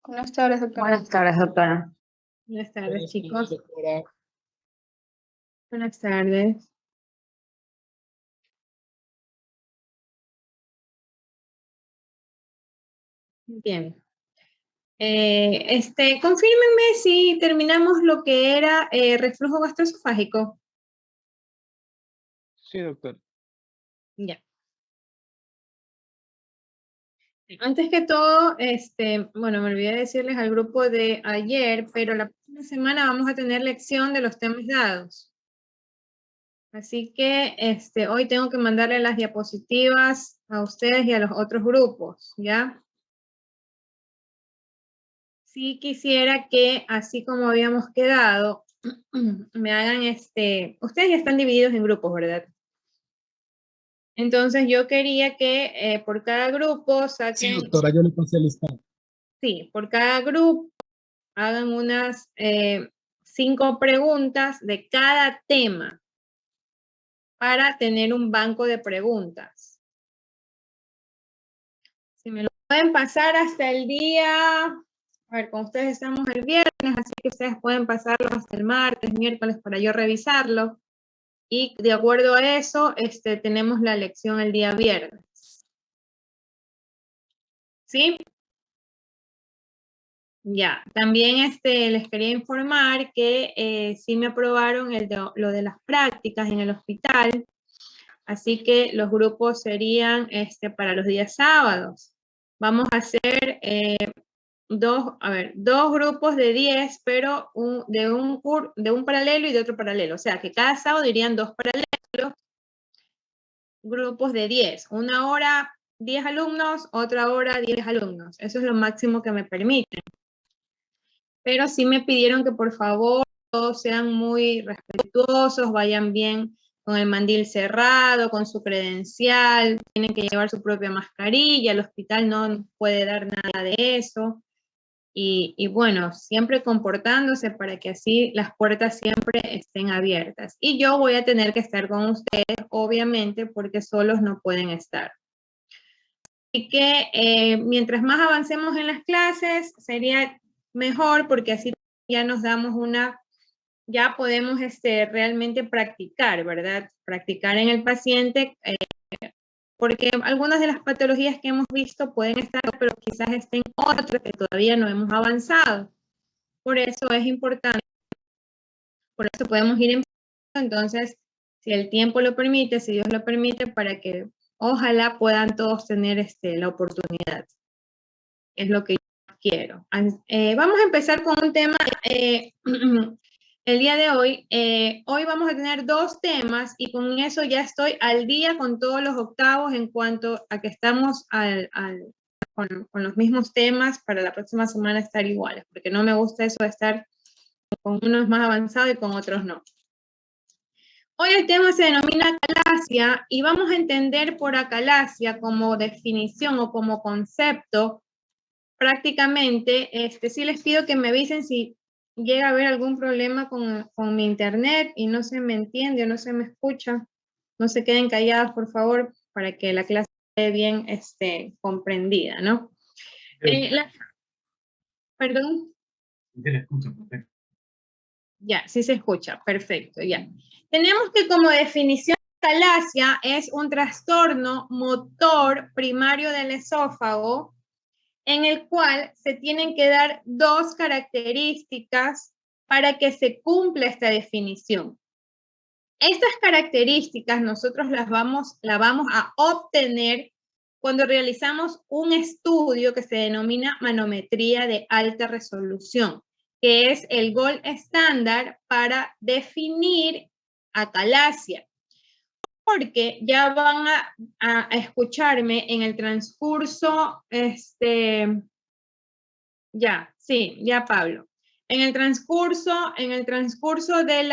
Buenas tardes, doctora. Buenas tardes, doctora. Buenas tardes, chicos. Buenas tardes. Bien. Confírmenme si terminamos lo que era reflujo gastroesofágico. Sí, doctor. Ya. Antes que todo, bueno, me olvidé decirles al grupo de ayer, pero la próxima semana vamos a tener lección de los temas dados. Así que hoy tengo que mandarle las diapositivas a ustedes y a los otros grupos, ¿ya? Sí quisiera que, así como habíamos quedado, me hagan ustedes ya están divididos en grupos, ¿verdad? Entonces yo quería que por cada grupo saquen... Sí, doctora, yo le pasé el listado. Sí, por cada grupo hagan unas 5 preguntas de cada tema para tener un banco de preguntas. Si me lo pueden pasar hasta el día, a ver, con ustedes estamos el viernes, así que ustedes pueden pasarlo hasta el martes, miércoles para yo revisarlo. Y de acuerdo a eso, tenemos la lección el día viernes. ¿Sí? Ya, también les quería informar que sí me aprobaron lo de las prácticas en el hospital, así que los grupos serían para los días sábados. Vamos a hacer dos grupos de 10, pero de un paralelo y de otro paralelo. O sea, que cada sábado irían 2 paralelos, grupos de 10. Una hora 10 alumnos, otra hora 10 alumnos. Eso es lo máximo que me permiten. Pero sí me pidieron que por favor todos sean muy respetuosos, vayan bien con el mandil cerrado, con su credencial, tienen que llevar su propia mascarilla, el hospital no puede dar nada de eso. Y bueno, siempre comportándose para que así las puertas siempre estén abiertas. Y yo voy a tener que estar con ustedes, obviamente, porque solos no pueden estar. Así que mientras más avancemos en las clases, sería mejor, porque así ya nos damos ya podemos realmente practicar, ¿verdad? Practicar en el paciente, porque algunas de las patologías que hemos visto pueden estar, pero quizás estén otras que todavía no hemos avanzado. Por eso es importante, por eso podemos ir empezando, entonces, si el tiempo lo permite, si Dios lo permite, para que ojalá puedan todos tener la oportunidad. Es lo que yo quiero. Vamos a empezar con un tema el día de hoy. Hoy vamos a tener 2 temas y con eso ya estoy al día con todos los octavos en cuanto a que estamos con los mismos temas para la próxima semana estar iguales, porque no me gusta eso de estar con unos más avanzados y con otros no. Hoy el tema se denomina acalasia y vamos a entender por acalasia como definición o como concepto prácticamente, sí les pido que me avisen si llega a haber algún problema con mi internet y no se me entiende o no se me escucha. No se queden callados, por favor, para que la clase esté bien comprendida, ¿no? Perdón. Se le escucha, perfecto. Ya, sí se escucha, perfecto, ya. Tenemos que como definición, acalasia es un trastorno motor primario del esófago en el cual se tienen que dar 2 características para que se cumpla esta definición. Estas características nosotros las vamos a obtener cuando realizamos un estudio que se denomina manometría de alta resolución, que es el gold estándar para definir acalasia. Porque ya van a escucharme en el transcurso, ya Pablo. En el transcurso de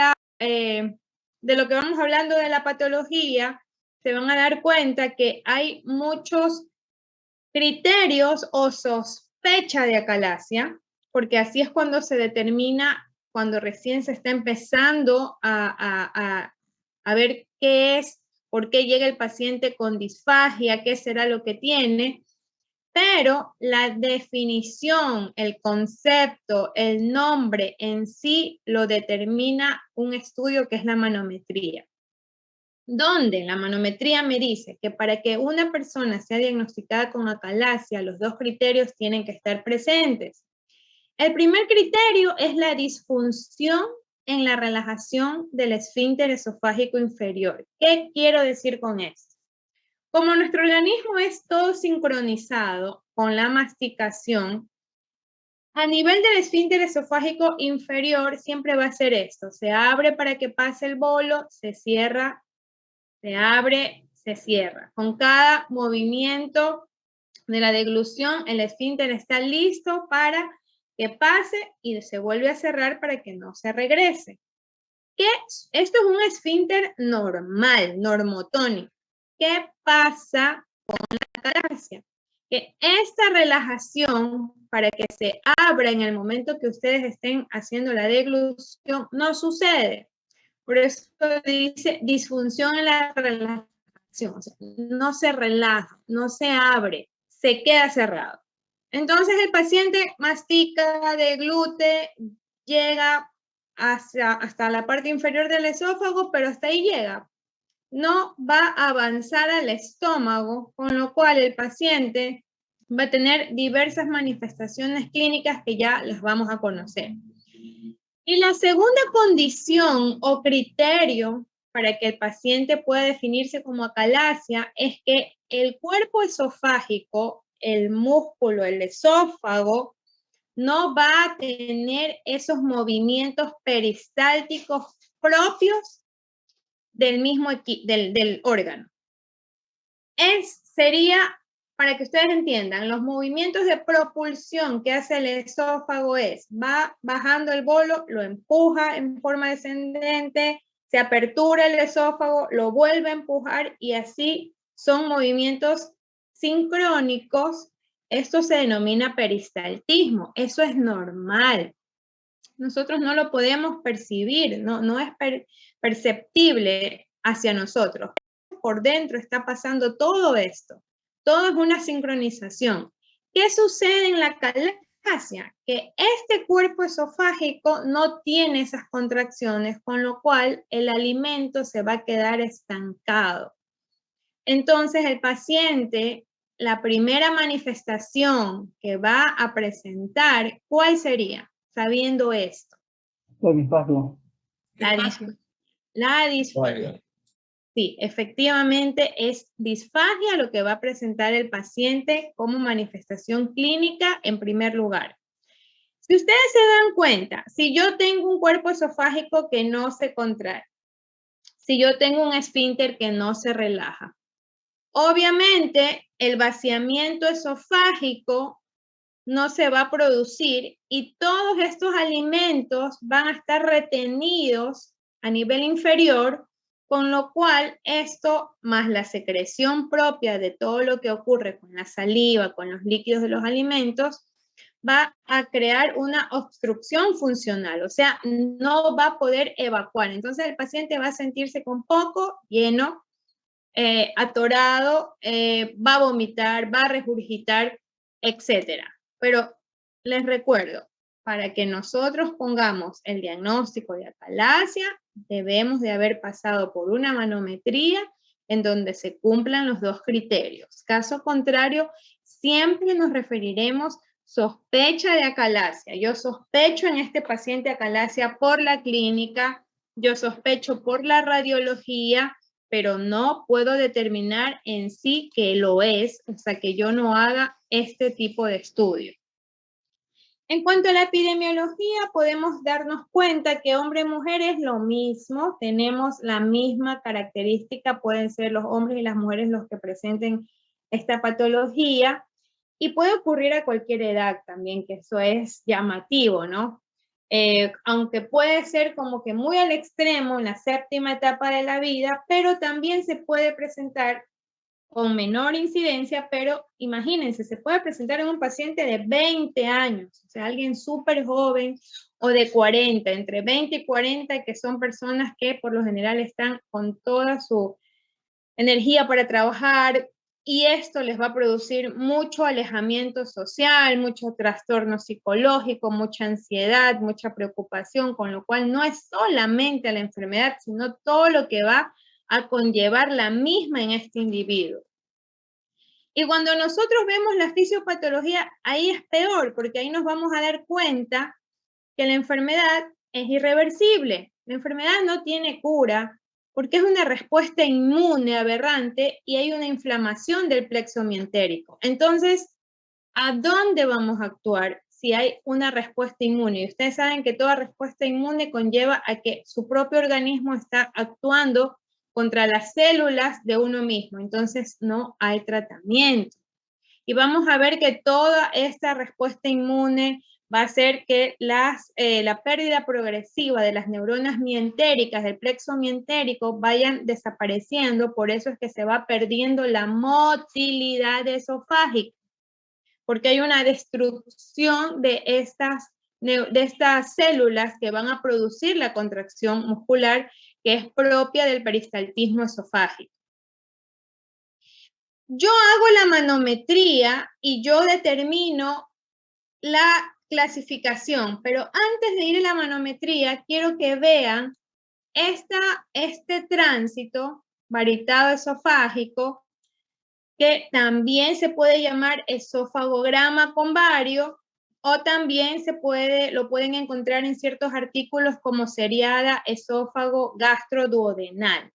lo que vamos hablando de la patología, se van a dar cuenta que hay muchos criterios o sospecha de acalasia, porque así es cuando se determina, cuando recién se está empezando a ver qué es, por qué llega el paciente con disfagia, qué será lo que tiene. pero la definición, el concepto, el nombre en sí lo determina un estudio que es la manometría. Donde la manometría me dice que para que una persona sea diagnosticada con acalasia, los dos criterios tienen que estar presentes. El primer criterio es la disfunción en la relajación del esfínter esofágico inferior. ¿Qué quiero decir con esto? Como nuestro organismo es todo sincronizado con la masticación, a nivel del esfínter esofágico inferior siempre va a ser esto. Se abre para que pase el bolo, se cierra, se abre, se cierra. Con cada movimiento de la deglución, el esfínter está listo para que pase y se vuelve a cerrar para que no se regrese. Esto es un esfínter normal, normotónico. ¿Qué pasa con la acalasia? Que esta relajación para que se abra en el momento que ustedes estén haciendo la deglución no sucede. Por eso dice disfunción en la relajación. O sea, no se relaja, no se abre, se queda cerrado. Entonces el paciente mastica, deglute, llega hasta la parte inferior del esófago, pero hasta ahí llega. No va a avanzar al estómago, con lo cual el paciente va a tener diversas manifestaciones clínicas que ya las vamos a conocer. Y la segunda condición o criterio para que el paciente pueda definirse como acalasia es que el cuerpo esofágico, el músculo, el esófago, no va a tener esos movimientos peristálticos propios del mismo del órgano. Sería, para que ustedes entiendan, los movimientos de propulsión que hace el esófago va bajando el bolo, lo empuja en forma descendente, se apertura el esófago, lo vuelve a empujar y así son movimientos sincrónicos. Esto se denomina peristaltismo, eso es normal. Nosotros no lo podemos percibir, no es perceptible hacia nosotros. Por dentro está pasando todo esto. Todo es una sincronización. ¿Qué sucede en la acalasia? Que este cuerpo esofágico no tiene esas contracciones, con lo cual el alimento se va a quedar estancado. Entonces el paciente, la primera manifestación que va a presentar, ¿cuál sería? Sabiendo esto. La disfagia. La disfagia. Sí, efectivamente es disfagia lo que va a presentar el paciente como manifestación clínica en primer lugar. Si ustedes se dan cuenta, si yo tengo un cuerpo esofágico que no se contrae, si yo tengo un esfínter que no se relaja, obviamente el vaciamiento esofágico no se va a producir y todos estos alimentos van a estar retenidos a nivel inferior, con lo cual esto más la secreción propia de todo lo que ocurre con la saliva, con los líquidos de los alimentos, va a crear una obstrucción funcional, o sea, no va a poder evacuar. Entonces el paciente va a sentirse con poco, lleno, atorado, va a vomitar, va a regurgitar, etcétera. Pero les recuerdo, para que nosotros pongamos el diagnóstico de acalasia, debemos de haber pasado por una manometría en donde se cumplan los dos criterios. Caso contrario, siempre nos referiremos sospecha de acalasia. Yo sospecho en este paciente acalasia por la clínica, yo sospecho por la radiología, pero no puedo determinar en sí que lo es, hasta que yo no haga este tipo de estudio. En cuanto a la epidemiología, podemos darnos cuenta que hombre y mujer es lo mismo, tenemos la misma característica, pueden ser los hombres y las mujeres los que presenten esta patología, y puede ocurrir a cualquier edad también, que eso es llamativo, ¿no? Aunque puede ser como que muy al extremo en la séptima etapa de la vida, pero también se puede presentar con menor incidencia, pero imagínense, se puede presentar en un paciente de 20 años, o sea, alguien súper joven, o de 40, entre 20 y 40, que son personas que por lo general están con toda su energía para trabajar, y esto les va a producir mucho alejamiento social, mucho trastorno psicológico, mucha ansiedad, mucha preocupación, con lo cual no es solamente la enfermedad, sino todo lo que va a conllevar la misma en este individuo. Y cuando nosotros vemos la fisiopatología, ahí es peor, porque ahí nos vamos a dar cuenta que la enfermedad es irreversible. La enfermedad no tiene cura, porque es una respuesta inmune aberrante y hay una inflamación del plexo mientérico. Entonces, ¿a dónde vamos a actuar si hay una respuesta inmune? Y ustedes saben que toda respuesta inmune conlleva a que su propio organismo está actuando contra las células de uno mismo. Entonces, no hay tratamiento. Y vamos a ver que toda esta respuesta inmune va a hacer que la pérdida progresiva de las neuronas mientéricas, del plexo mientérico, vayan desapareciendo. Por eso es que se va perdiendo la motilidad esofágica, porque hay una destrucción de estas células que van a producir la contracción muscular que es propia del peristaltismo esofágico. Yo hago la manometría y yo determino la clasificación, pero antes de ir a la manometría, quiero que vean este tránsito varitado esofágico, que también se puede llamar esofagograma con vario, o también lo pueden encontrar en ciertos artículos como seriada esófago gastroduodenal.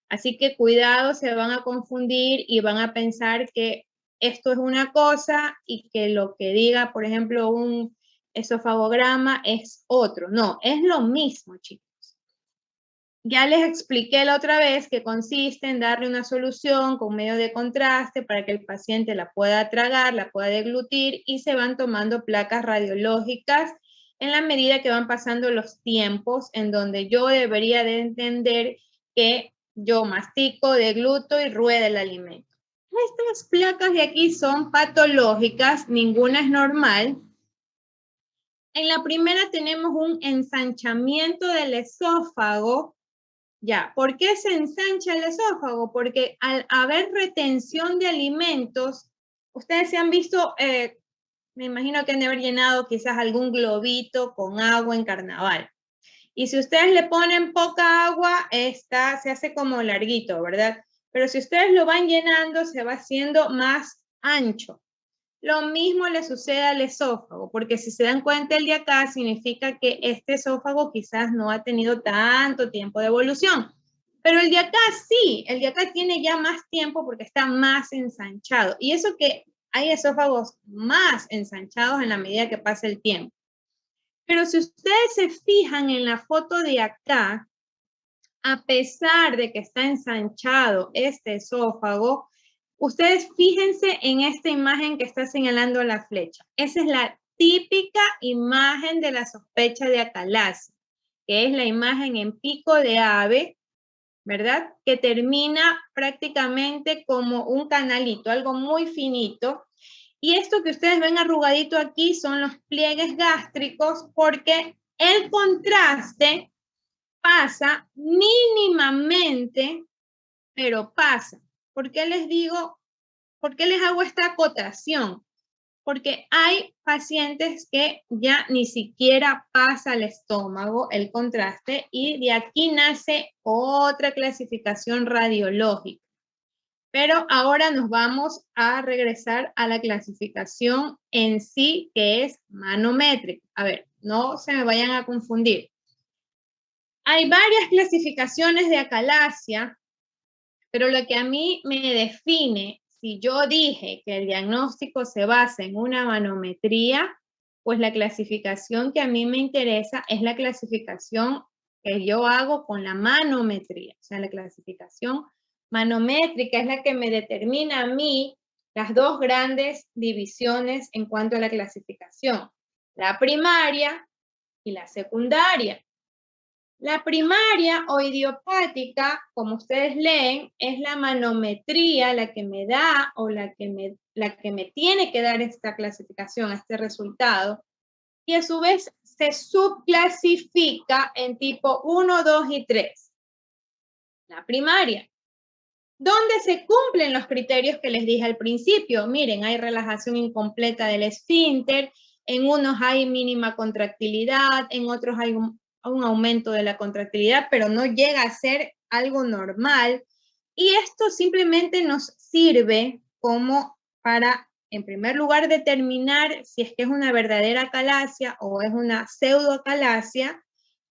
Así que cuidado, se van a confundir y van a pensar que esto es una cosa y que lo que diga, por ejemplo, un esofagograma es otro. No, es lo mismo, chicos. Ya les expliqué la otra vez que consiste en darle una solución con medio de contraste para que el paciente la pueda tragar, la pueda deglutir y se van tomando placas radiológicas en la medida que van pasando los tiempos en donde yo debería de entender que yo mastico, degluto y rueda el alimento. Estas placas de aquí son patológicas, ninguna es normal. En la primera tenemos un ensanchamiento del esófago. Ya, ¿por qué se ensancha el esófago? Porque al haber retención de alimentos, ustedes se han visto, me imagino que han de haber llenado quizás algún globito con agua en carnaval. Y si ustedes le ponen poca agua, se hace como larguito, ¿verdad? Pero si ustedes lo van llenando, se va haciendo más ancho. Lo mismo le sucede al esófago, porque si se dan cuenta el de acá, significa que este esófago quizás no ha tenido tanto tiempo de evolución. Pero el de acá sí, el de acá tiene ya más tiempo porque está más ensanchado. Y eso que hay esófagos más ensanchados en la medida que pasa el tiempo. Pero si ustedes se fijan en la foto de acá, a pesar de que está ensanchado este esófago, ustedes fíjense en esta imagen que está señalando la flecha. Esa es la típica imagen de la sospecha de acalasia, que es la imagen en pico de ave, ¿verdad? Que termina prácticamente como un canalito, algo muy finito. Y esto que ustedes ven arrugadito aquí son los pliegues gástricos, porque el contraste pasa mínimamente, pero pasa. ¿Por qué les digo, por qué les hago esta acotación? Porque hay pacientes que ya ni siquiera pasa al estómago el contraste y de aquí nace otra clasificación radiológica. Pero ahora nos vamos a regresar a la clasificación en sí, que es manométrica. A ver, no se me vayan a confundir. Hay varias clasificaciones de acalasia, pero lo que a mí me define, si yo dije que el diagnóstico se basa en una manometría, pues la clasificación que a mí me interesa es la clasificación que yo hago con la manometría. O sea, la clasificación manométrica es la que me determina a mí las dos grandes divisiones en cuanto a la clasificación, la primaria y la secundaria. La primaria o idiopática, como ustedes leen, es la manometría la que me da o la que me tiene que dar esta clasificación, este resultado. Y a su vez se subclasifica en tipo 1, 2 y 3. La primaria. donde se cumplen los criterios que les dije al principio. Miren, hay relajación incompleta del esfínter, en unos hay mínima contractilidad, en otros hay un aumento de la contractilidad, pero no llega a ser algo normal. Y esto simplemente nos sirve como para, en primer lugar, determinar si es que es una verdadera acalasia o es una pseudoacalasia.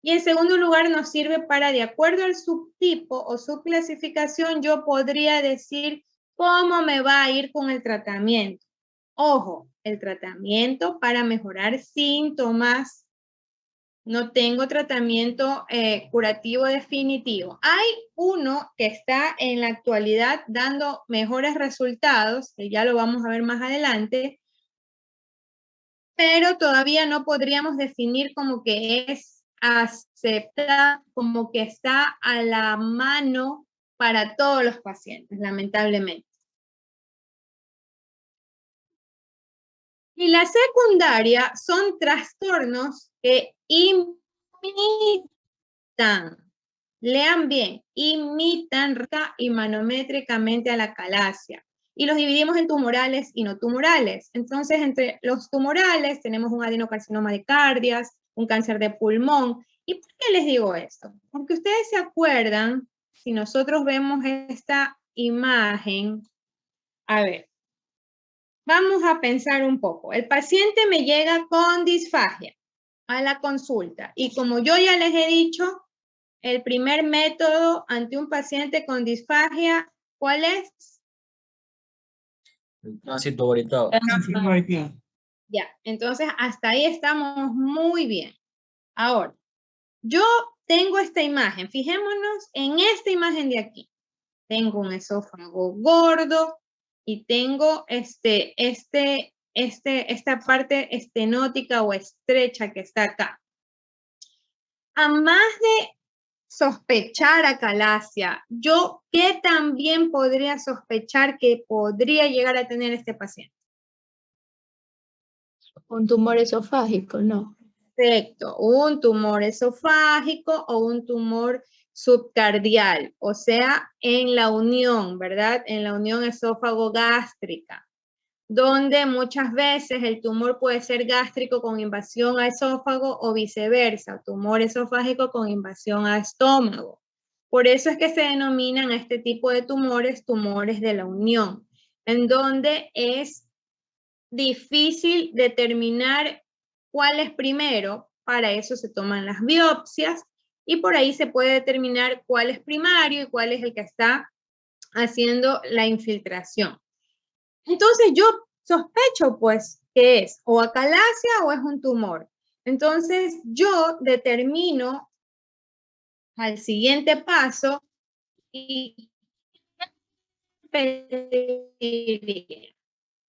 Y en segundo lugar, nos sirve para, de acuerdo al subtipo o subclasificación, yo podría decir cómo me va a ir con el tratamiento. Ojo, el tratamiento para mejorar síntomas. No tengo tratamiento curativo definitivo. Hay uno que está en la actualidad dando mejores resultados, que ya lo vamos a ver más adelante, pero todavía no podríamos definir como que es aceptada, como que está a la mano para todos los pacientes, lamentablemente. Y la secundaria son trastornos que imitan, lean bien, imitan y manométricamente a la acalasia. Y los dividimos en tumorales y no tumorales. Entonces, entre los tumorales tenemos un adenocarcinoma de cardias, un cáncer de pulmón. ¿Y por qué les digo esto? Porque ustedes se acuerdan, si nosotros vemos esta imagen, a ver, vamos a pensar un poco. El paciente me llega con disfagia a la consulta y como yo ya les he dicho, el primer método ante un paciente con disfagia, ¿cuál es? El tránsito gritado. Ya, entonces hasta ahí estamos muy bien. Ahora, yo tengo esta imagen, fijémonos en esta imagen de aquí. Tengo un esófago gordo y tengo esta parte estenótica o estrecha que está acá. A más de sospechar acalasia, ¿yo qué también podría sospechar que podría llegar a tener este paciente? Un tumor esofágico, ¿no? Perfecto, un tumor esofágico o un tumor subcardial, o sea, en la unión, ¿verdad? En la unión esófago-gástrica, donde muchas veces el tumor puede ser gástrico con invasión a esófago o viceversa, tumor esofágico con invasión a estómago. Por eso es que se denominan a este tipo de tumores tumores de la unión, en donde es difícil determinar cuál es primero. Para eso se toman las biopsias y por ahí se puede determinar cuál es primario y cuál es el que está haciendo la infiltración. Entonces yo sospecho pues que es o acalasia o es un tumor. Entonces yo determino al siguiente paso y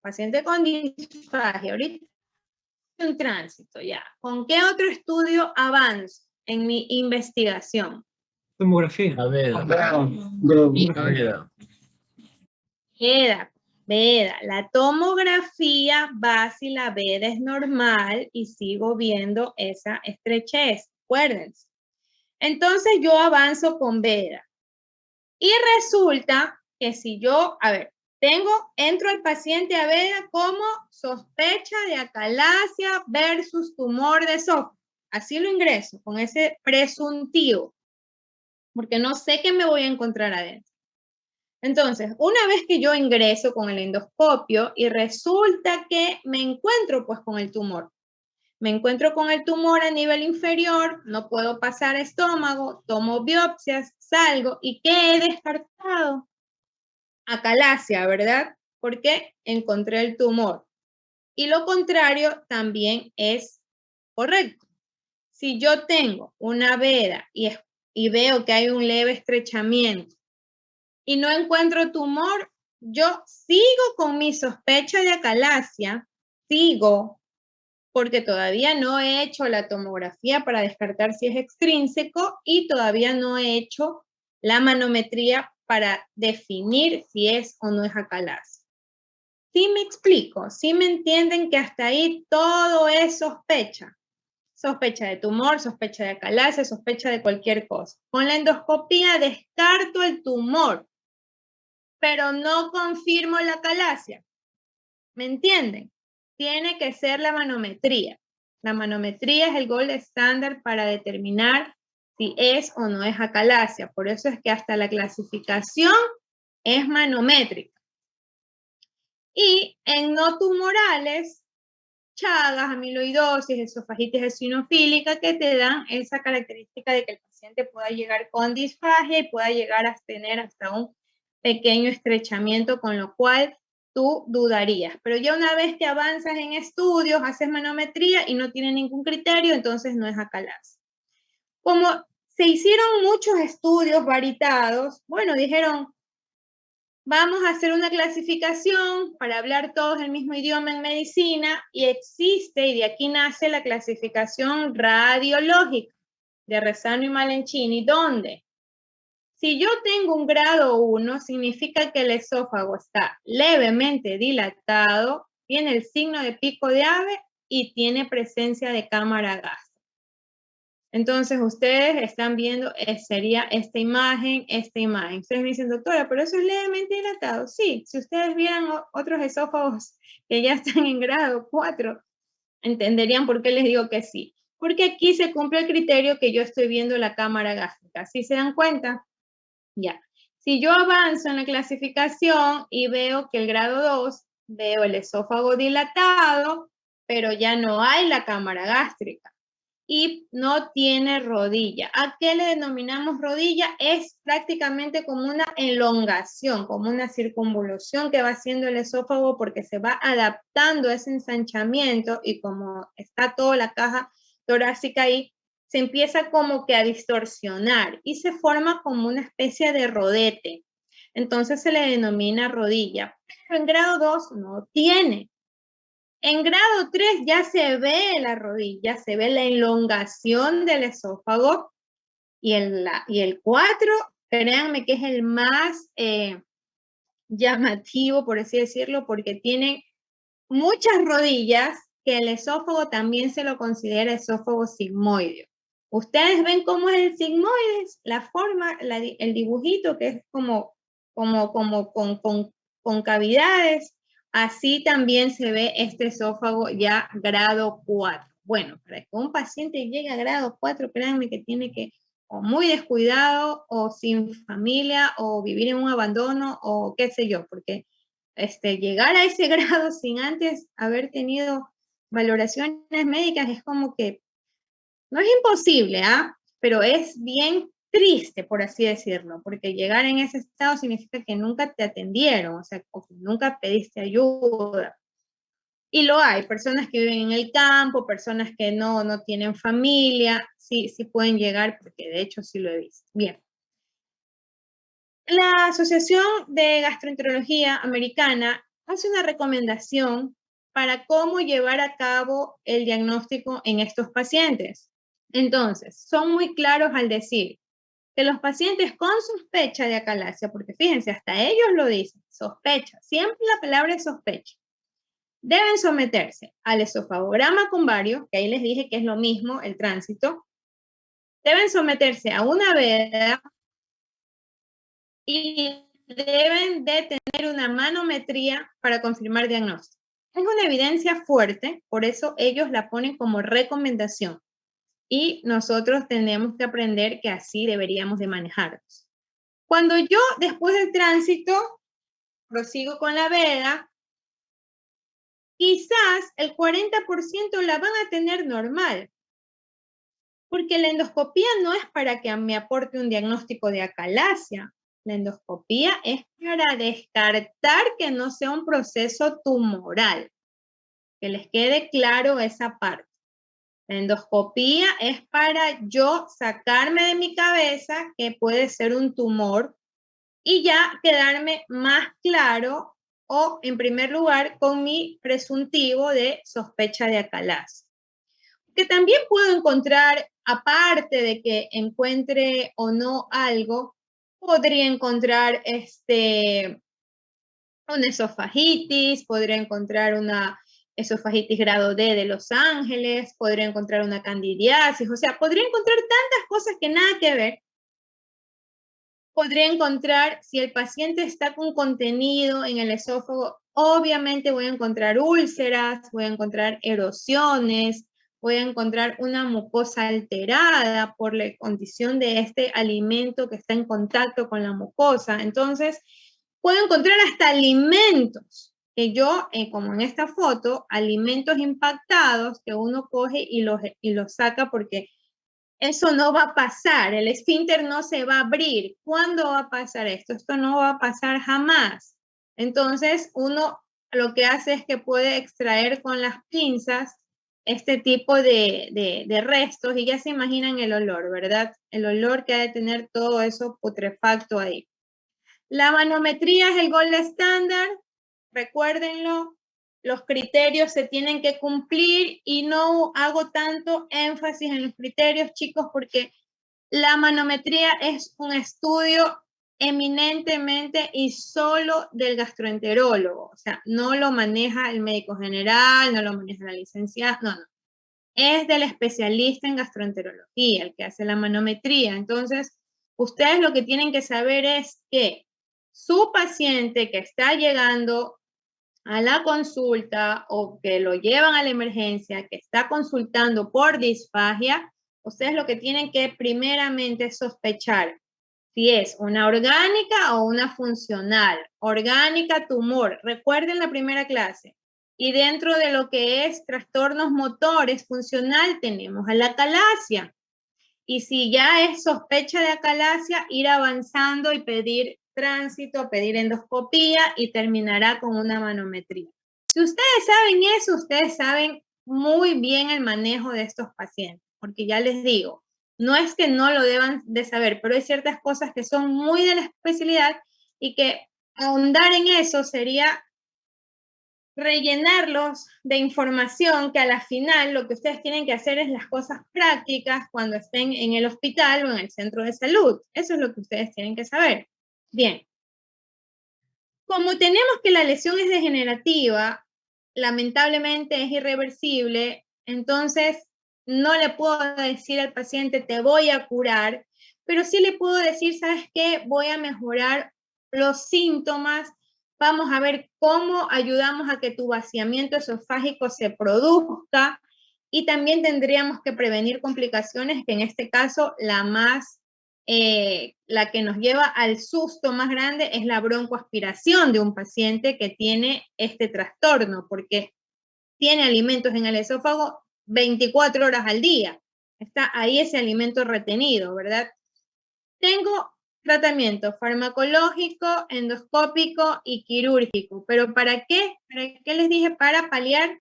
paciente con disfagia, ahorita un tránsito ya. ¿Con qué otro estudio avanzo en mi investigación? Tomografía. A ver. Veda. La tomografía va si la veda es normal y sigo viendo esa estrechez. Acuérdense. Entonces yo avanzo con veda. Y resulta que si yo, a ver, entro al paciente a veda como sospecha de acalasia versus tumor de esófago. Así lo ingreso, con ese presuntivo, porque no sé qué me voy a encontrar adentro. Entonces, una vez que yo ingreso con el endoscopio y resulta que me encuentro pues con el tumor. Me encuentro con el tumor a nivel inferior, no puedo pasar estómago, tomo biopsias, salgo y ¿qué he descartado? Acalasia, ¿verdad? Porque encontré el tumor. Y lo contrario también es correcto. Si yo tengo una veda y veo que hay un leve estrechamiento y no encuentro tumor, yo sigo con mi sospecha de acalasia, sigo, porque todavía no he hecho la tomografía para descartar si es extrínseco y todavía no he hecho la manometría para definir si es o no es acalasia. ¿Sí me explico? ¿Sí me entienden que hasta ahí todo es sospecha? Sospecha de tumor, sospecha de acalasia, sospecha de cualquier cosa. Con la endoscopía descarto el tumor. pero no confirmo la acalasia. ¿Me entienden? Tiene que ser la manometría. La manometría es el gold estándar para determinar si es o no es acalasia. Por eso es que hasta la clasificación es manométrica. Y en no tumorales, chagas, amiloidosis, esofagitis eosinofílica, que te dan esa característica de que el paciente pueda llegar con disfagia y pueda llegar a tener hasta un pequeño estrechamiento, con lo cual tú dudarías. Pero ya una vez que avanzas en estudios, haces manometría y no tiene ningún criterio, entonces no es acalasia. Como se hicieron muchos estudios varitados, bueno, dijeron, vamos a hacer una clasificación para hablar todos el mismo idioma en medicina, y existe, y de aquí nace la clasificación radiológica de Rezzano y Malenchini, donde si yo tengo un grado 1, significa que el esófago está levemente dilatado, tiene el signo de pico de ave y tiene presencia de cámara gástrica. Entonces, ustedes están viendo, sería esta imagen. Ustedes me dicen, doctora, pero eso es levemente dilatado. Sí, si ustedes vieran otros esófagos que ya están en grado 4, entenderían por qué les digo que sí. Porque aquí se cumple el criterio que yo estoy viendo la cámara gástrica. ¿Sí se dan cuenta? Ya. Si yo avanzo en la clasificación y veo que el grado 2, veo el esófago dilatado, pero ya no hay la cámara gástrica. Y no tiene rodilla. ¿A qué le denominamos rodilla? Es prácticamente como una elongación, como una circunvolución que va haciendo el esófago, porque se va adaptando a ese ensanchamiento, y como está toda la caja torácica ahí, se empieza como que a distorsionar y se forma como una especie de rodete. Entonces se le denomina rodilla. Pero en grado 2 no tiene. En grado 3 ya se ve la rodilla, se ve la elongación del esófago, y el 4, créanme que es el más llamativo, por así decirlo, porque tiene muchas rodillas, que el esófago también se lo considera esófago sigmoideo. Ustedes ven cómo es el sigmoide, la forma, el dibujito, que es como con cavidades. Así también se ve este esófago ya grado 4. Bueno, para que un paciente llegue a grado 4, créanme que tiene que, o muy descuidado, o sin familia, o vivir en un abandono, o qué sé yo, porque llegar a ese grado sin antes haber tenido valoraciones médicas es como que, no es imposible, pero es bien triste, por así decirlo, porque llegar en ese estado significa que nunca te atendieron, o sea, o que nunca pediste ayuda. Y lo hay, personas que viven en el campo, personas que no tienen familia, sí pueden llegar, porque de hecho sí lo he visto. Bien. La Asociación de Gastroenterología Americana hace una recomendación para cómo llevar a cabo el diagnóstico en estos pacientes. Entonces, son muy claros al decir que los pacientes con sospecha de acalasia, porque fíjense, hasta ellos lo dicen, sospecha, siempre la palabra es sospecha, deben someterse al esofagograma con vario, que ahí les dije que es lo mismo, el tránsito, deben someterse a una veda y deben de tener una manometría para confirmar diagnóstico. Es una evidencia fuerte, por eso ellos la ponen como recomendación. Y nosotros tenemos que aprender que así deberíamos de manejarnos. Cuando yo, después del tránsito, prosigo con la veda, quizás el 40% la van a tener normal, porque la endoscopía no es para que me aporte un diagnóstico de acalasia. La endoscopía es para descartar que no sea un proceso tumoral. Que les quede claro esa parte. La endoscopía es para yo sacarme de mi cabeza que puede ser un tumor y ya quedarme más claro, o en primer lugar con mi presuntivo de sospecha de acalasia. Que también puedo encontrar, aparte de que encuentre o no algo, podría encontrar una esofagitis, podría encontrar una esofagitis grado D de Los Ángeles, podría encontrar una candidiasis, o sea, podría encontrar tantas cosas que nada que ver. podría encontrar, si el paciente está con contenido en el esófago, obviamente voy a encontrar úlceras, voy a encontrar erosiones, voy a encontrar una mucosa alterada por la condición de este alimento que está en contacto con la mucosa. Entonces, puedo encontrar hasta alimentos que yo, como en esta foto, alimentos impactados que uno coge y los saca porque eso no va a pasar, el esfínter no se va a abrir. ¿Cuándo va a pasar esto? Esto no va a pasar jamás. Entonces, uno lo que hace es que puede extraer con las pinzas este tipo de restos y ya se imaginan el olor, ¿verdad? El olor que ha de tener todo eso putrefacto ahí. La manometría es el gold estándar, recuérdenlo. Los criterios se tienen que cumplir y no hago tanto énfasis en los criterios, chicos, porque la manometría es un estudio eminentemente y solo del gastroenterólogo. O sea, no lo maneja el médico general, no lo maneja la licenciada, no. Es del especialista en gastroenterología, el que hace la manometría. Entonces, ustedes lo que tienen que saber es que su paciente que está llegando a la consulta o que lo llevan a la emergencia, que está consultando por disfagia, ustedes lo que tienen que primeramente sospechar si es una orgánica o una funcional. Orgánica, tumor. Recuerden la primera clase. Y dentro de lo que es trastornos motores funcional tenemos a la acalasia. Y si ya es sospecha de acalasia, ir avanzando y pedir tránsito, pedir endoscopía y terminará con una manometría. Si ustedes saben eso, ustedes saben muy bien el manejo de estos pacientes, porque ya les digo, no es que no lo deban de saber, pero hay ciertas cosas que son muy de la especialidad y que ahondar en eso sería rellenarlos de información que a la final lo que ustedes tienen que hacer es las cosas prácticas cuando estén en el hospital o en el centro de salud. Eso es lo que ustedes tienen que saber. Bien. Como tenemos que la lesión es degenerativa, lamentablemente es irreversible, entonces no le puedo decir al paciente te voy a curar, pero sí le puedo decir, ¿sabes qué? Voy a mejorar los síntomas. Vamos a ver cómo ayudamos a que tu vaciamiento esofágico se produzca y también tendríamos que prevenir complicaciones, que en este caso la que nos lleva al susto más grande es la broncoaspiración de un paciente que tiene este trastorno, porque tiene alimentos en el esófago 24 horas al día. Está ahí ese alimento retenido, ¿verdad? Tengo tratamiento farmacológico, endoscópico y quirúrgico. ¿Pero para qué? ¿Para qué les dije? Para paliar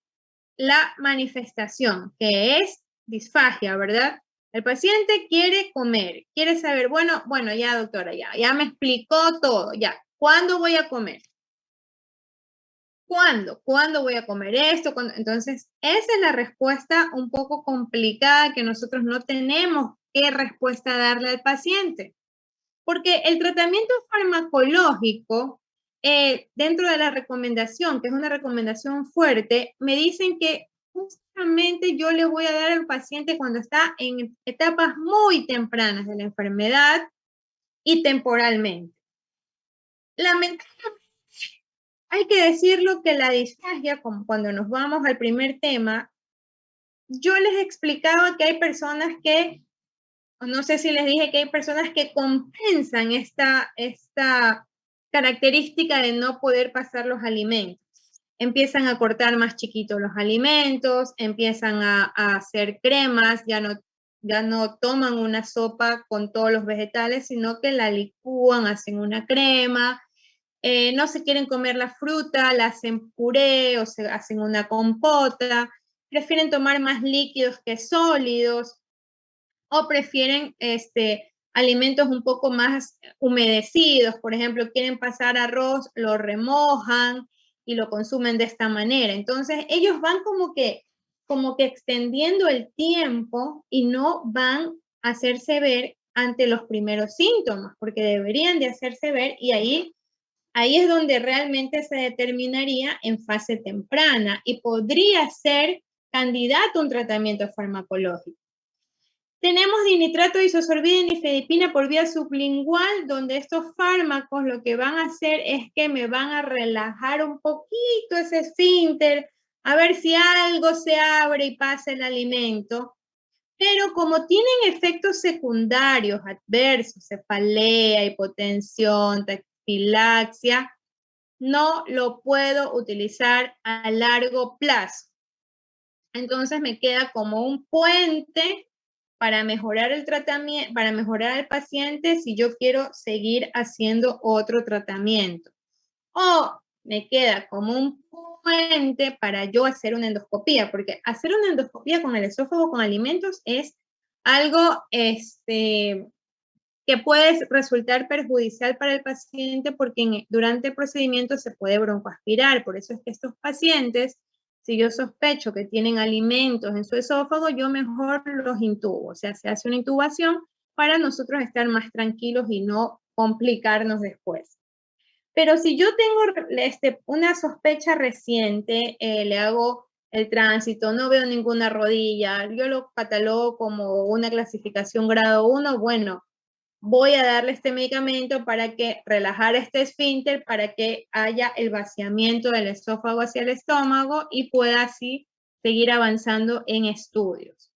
la manifestación, que es disfagia, ¿verdad? El paciente quiere comer, quiere saber, bueno, ya doctora, ya me explicó todo, ya, ¿cuándo voy a comer? ¿Cuándo? ¿Cuándo voy a comer esto? ¿Cuándo? Entonces, esa es la respuesta un poco complicada que nosotros no tenemos qué respuesta darle al paciente. Porque el tratamiento farmacológico, dentro de la recomendación, que es una recomendación fuerte, me dicen que justamente yo le voy a dar al paciente cuando está en etapas muy tempranas de la enfermedad y temporalmente. Lamentablemente, hay que decirlo que la disfagia, como cuando nos vamos al primer tema, yo les explicaba que hay personas que, no sé si les dije que hay personas que compensan esta característica de no poder pasar los alimentos. Empiezan a cortar más chiquitos los alimentos, empiezan a hacer cremas, ya no toman una sopa con todos los vegetales, sino que la licúan, hacen una crema, no se quieren comer la fruta, la hacen puré o se hacen una compota, prefieren tomar más líquidos que sólidos, o prefieren alimentos un poco más humedecidos. Por ejemplo, quieren pasar arroz, lo remojan y lo consumen de esta manera. Entonces, ellos van como que extendiendo el tiempo y no van a hacerse ver ante los primeros síntomas, porque deberían de hacerse ver y ahí es donde realmente se determinaría en fase temprana y podría ser candidato a un tratamiento farmacológico. Tenemos dinitrato de isosorbida y nifedipina por vía sublingual, donde estos fármacos lo que van a hacer es que me van a relajar un poquito ese esfínter, a ver si algo se abre y pasa el alimento. Pero como tienen efectos secundarios adversos, cefalea, hipotensión, taquifilaxia, no lo puedo utilizar a largo plazo. Entonces me queda como un puente para mejorar el tratamiento, para mejorar al paciente si yo quiero seguir haciendo otro tratamiento. O me queda como un puente para yo hacer una endoscopía, porque hacer una endoscopía con el esófago con alimentos es algo que puede resultar perjudicial para el paciente porque durante el procedimiento se puede broncoaspirar. Por eso es que estos pacientes, si yo sospecho que tienen alimentos en su esófago, yo mejor los intubo. O sea, se hace una intubación para nosotros estar más tranquilos y no complicarnos después. Pero si yo tengo una sospecha reciente, le hago el tránsito, no veo ninguna rodilla, yo lo catalogo como una clasificación grado 1, bueno, voy a darle este medicamento para que relajar este esfínter, para que haya el vaciamiento del esófago hacia el estómago y pueda así seguir avanzando en estudios.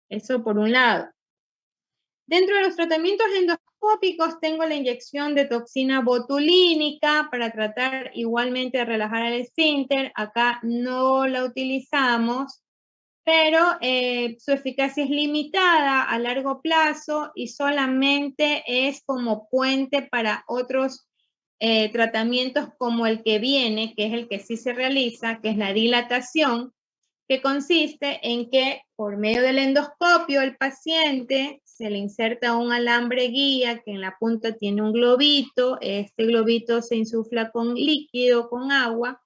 Eso por un lado. Dentro de los tratamientos endoscópicos tengo la inyección de toxina botulínica para tratar igualmente de relajar el esfínter. Acá no la utilizamos, pero su eficacia es limitada a largo plazo y solamente es como puente para otros tratamientos como el que viene, que es el que sí se realiza, que es la dilatación, que consiste en que por medio del endoscopio el paciente se le inserta un alambre guía que en la punta tiene un globito, este globito se insufla con líquido, con agua,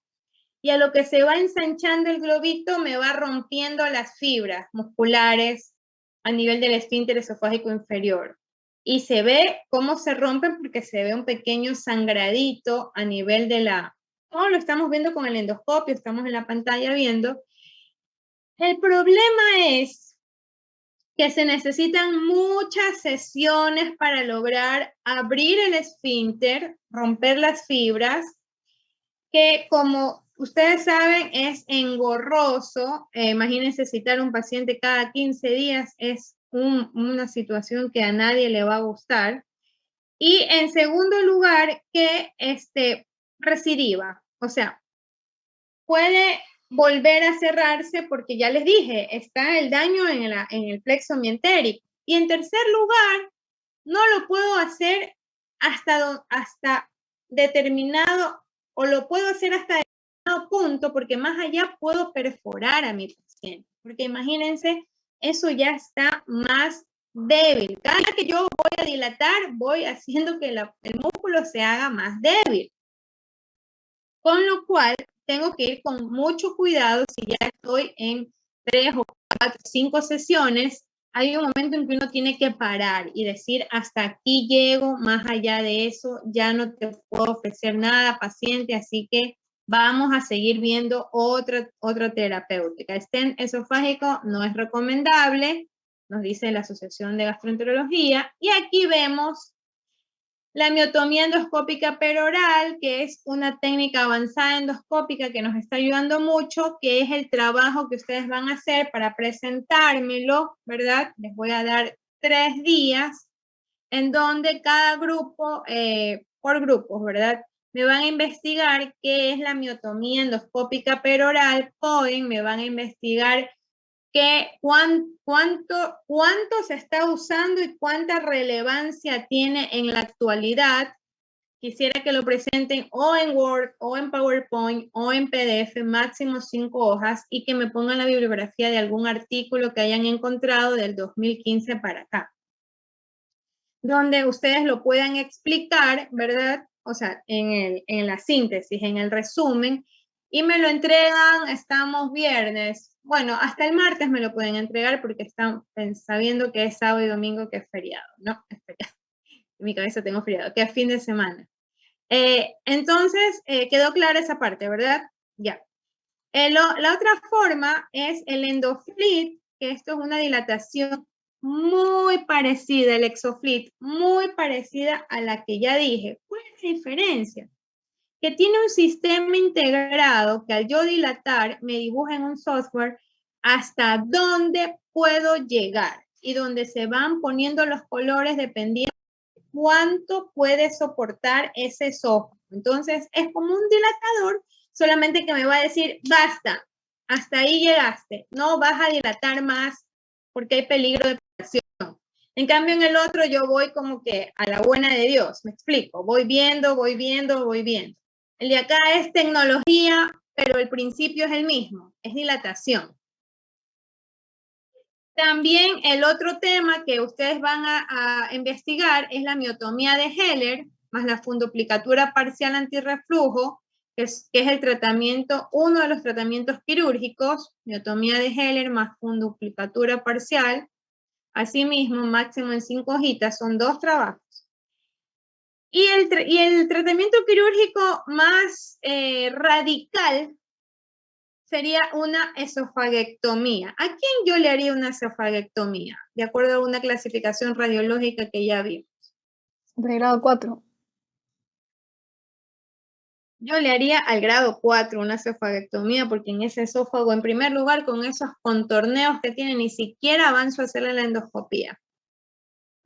y a lo que se va ensanchando el globito me va rompiendo las fibras musculares a nivel del esfínter esofágico inferior. Y se ve cómo se rompen porque se ve un pequeño sangradito a nivel de la... Oh, lo estamos viendo con el endoscopio, estamos en la pantalla viendo. El problema es que se necesitan muchas sesiones para lograr abrir el esfínter, romper las fibras, que como ustedes saben es engorroso. Imagínense citar a un paciente cada 15 días, es una situación que a nadie le va a gustar. Y en segundo lugar, que recidiva, o sea, puede volver a cerrarse porque ya les dije, está el daño en el plexo mientérico. Y en tercer lugar, no lo puedo hacer hasta determinado, o lo puedo hacer hasta determinado punto, porque más allá puedo perforar a mi paciente. Porque imagínense, eso ya está más débil. Cada vez que yo voy a dilatar, voy haciendo que el músculo se haga más débil. Con lo cual, tengo que ir con mucho cuidado si ya estoy en 3 o 4, 5 sesiones. Hay un momento en que uno tiene que parar y decir, hasta aquí llego, más allá de eso, ya no te puedo ofrecer nada, paciente, así que vamos a seguir viendo otra terapéutica. Stent esofágico no es recomendable, nos dice la Asociación de Gastroenterología, y aquí vemos la miotomía endoscópica peroral, que es una técnica avanzada endoscópica que nos está ayudando mucho, que es el trabajo que ustedes van a hacer para presentármelo, ¿verdad? Les voy a dar 3 días en donde cada grupo, por grupos, ¿verdad? Me van a investigar qué es la miotomía endoscópica peroral, POEM, me van a investigar cuánto se está usando y cuánta relevancia tiene en la actualidad. Quisiera que lo presenten o en Word, o en PowerPoint, o en PDF, máximo 5 hojas, y que me pongan la bibliografía de algún artículo que hayan encontrado del 2015 para acá, donde ustedes lo puedan explicar, ¿verdad? O sea, en la síntesis, en el resumen, y me lo entregan, estamos viernes. Bueno, hasta el martes me lo pueden entregar porque están sabiendo que es sábado y domingo, que es feriado, ¿no? Es feriado. En mi cabeza tengo feriado, que es fin de semana. Entonces, quedó clara esa parte, ¿verdad? Ya. La otra forma es el EndoFleet, que esto es una dilatación muy parecida, el Exofleet, muy parecida a la que ya dije. ¿Cuál es la diferencia? Que tiene un sistema integrado que al yo dilatar me dibuja en un software hasta dónde puedo llegar y donde se van poniendo los colores dependiendo de cuánto puede soportar ese software. Entonces es como un dilatador, solamente que me va a decir, basta, hasta ahí llegaste, no vas a dilatar más porque hay peligro de presión. En cambio, en el otro yo voy como que a la buena de Dios, me explico, voy viendo, voy viendo, voy viendo. El de acá es tecnología, pero el principio es el mismo, es dilatación. También el otro tema que ustedes van a investigar es la miotomía de Heller más la funduplicatura parcial antirreflujo, que es el tratamiento, uno de los tratamientos quirúrgicos, miotomía de Heller más funduplicatura parcial. Asimismo, máximo en 5 hojitas, son 2 trabajos. Y el tratamiento quirúrgico más radical sería una esofaguectomía. ¿A quién yo le haría una esofaguectomía? De acuerdo a una clasificación radiológica que ya vimos. De grado 4. Yo le haría al grado 4 una esofaguectomía porque en ese esófago, en primer lugar, con esos contorneos que tiene, ni siquiera avanzo a hacerle la endoscopía.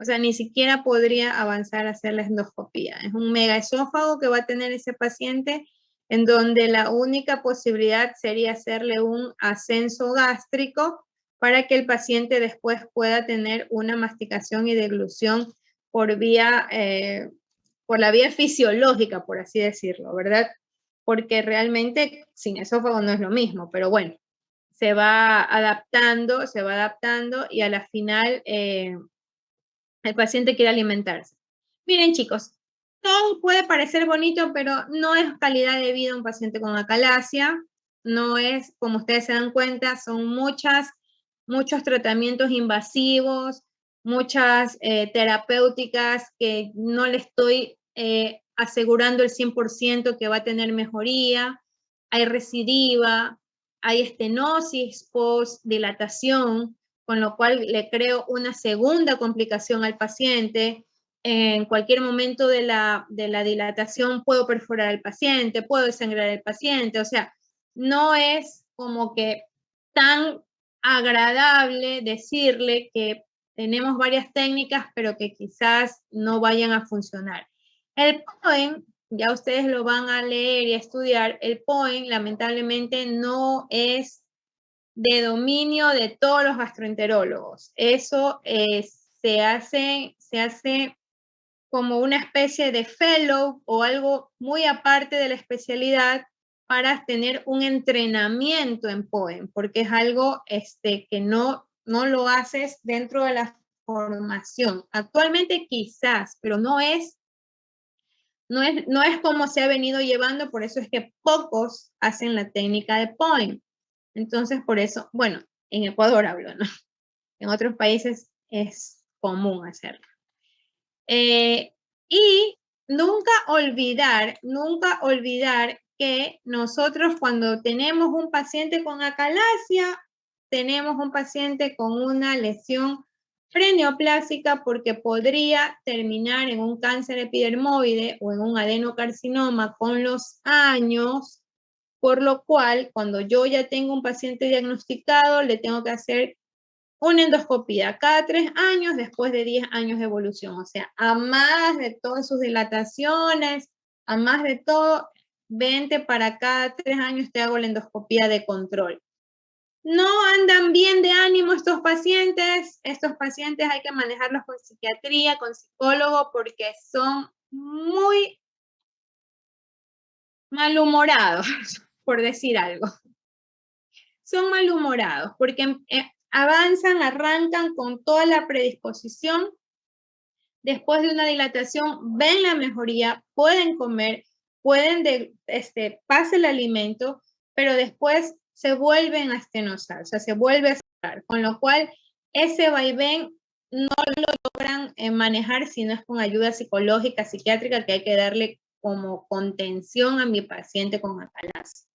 O sea, ni siquiera podría avanzar a hacer la endoscopía. Es un mega esófago que va a tener ese paciente en donde la única posibilidad sería hacerle un ascenso gástrico para que el paciente después pueda tener una masticación y deglución por la vía fisiológica, por así decirlo, ¿verdad? Porque realmente sin esófago no es lo mismo, pero bueno, se va adaptando y a la final el paciente quiere alimentarse. Miren, chicos, todo puede parecer bonito, pero no es calidad de vida un paciente con acalasia. No es, como ustedes se dan cuenta, son muchos tratamientos invasivos, muchas terapéuticas que no le estoy asegurando el 100% que va a tener mejoría. Hay recidiva, hay estenosis post dilatación, con lo cual le creo una segunda complicación al paciente. En cualquier momento de la dilatación puedo perforar al paciente, puedo desangrar al paciente, o sea, no es como que tan agradable decirle que tenemos varias técnicas, pero que quizás no vayan a funcionar. El POEM, ya ustedes lo van a leer y a estudiar, el POEM lamentablemente no es de dominio de todos los gastroenterólogos. Eso se hace como una especie de fellow o algo muy aparte de la especialidad para tener un entrenamiento en POEM, porque es algo que no lo haces dentro de la formación. Actualmente quizás, pero no es como se ha venido llevando, por eso es que pocos hacen la técnica de POEM. Entonces, por eso, bueno, en Ecuador hablo, ¿no? En otros países es común hacerlo. Y nunca olvidar que nosotros cuando tenemos un paciente con acalasia, tenemos un paciente con una lesión preneoplásica porque podría terminar en un cáncer epidermoide o en un adenocarcinoma con los años, por lo cual cuando yo ya tengo un paciente diagnosticado, le tengo que hacer una endoscopía cada 3 años después de 10 años de evolución. O sea, a más de todas sus dilataciones, a más de todo, vente para cada 3 años te hago la endoscopía de control. No andan bien de ánimo estos pacientes hay que manejarlos con psiquiatría, con psicólogo, porque son muy malhumorados, por decir algo. Son malhumorados, porque avanzan, arrancan con toda la predisposición. Después de una dilatación, ven la mejoría, pueden comer, pasa el alimento, pero después se vuelven a estenosar, o sea, se vuelve a cerrar, con lo cual ese vaivén no lo logran manejar si no es con ayuda psicológica, psiquiátrica, que hay que darle como contención a mi paciente con acalasia.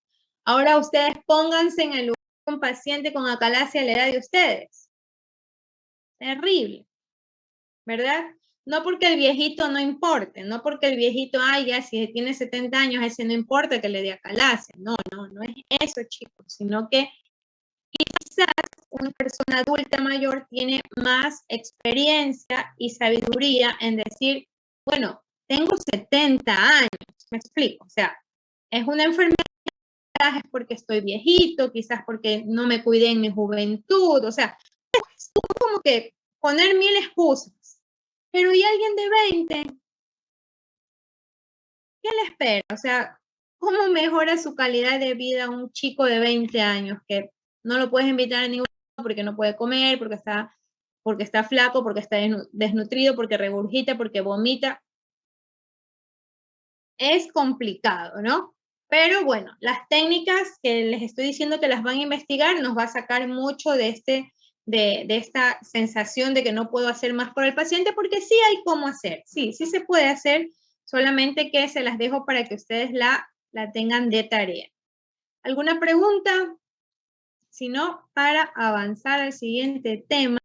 Ahora ustedes pónganse en el lugar de un paciente con acalasia a la edad de ustedes. Terrible, ¿verdad? No porque el viejito no importe, no porque el viejito, ay, ya si tiene 70 años, ese no importa que le dé acalacia. No es eso, chicos, sino que quizás una persona adulta mayor tiene más experiencia y sabiduría en decir, bueno, tengo 70 años, me explico, o sea, es una enfermedad, es porque estoy viejito, quizás porque no me cuidé en mi juventud, o sea, es como que poner mil excusas. Pero ¿y alguien de 20? ¿Qué le espera? O sea, ¿cómo mejora su calidad de vida un chico de 20 años que no lo puedes invitar a ningún lado porque no puede comer, porque está flaco, porque está desnutrido, porque regurgita, porque vomita? Es complicado, ¿no? Pero bueno, las técnicas que les estoy diciendo que las van a investigar nos va a sacar mucho de esta sensación de que no puedo hacer más por el paciente, porque sí hay cómo hacer, sí se puede hacer, solamente que se las dejo para que ustedes la tengan de tarea. ¿Alguna pregunta? Si no, para avanzar al siguiente tema.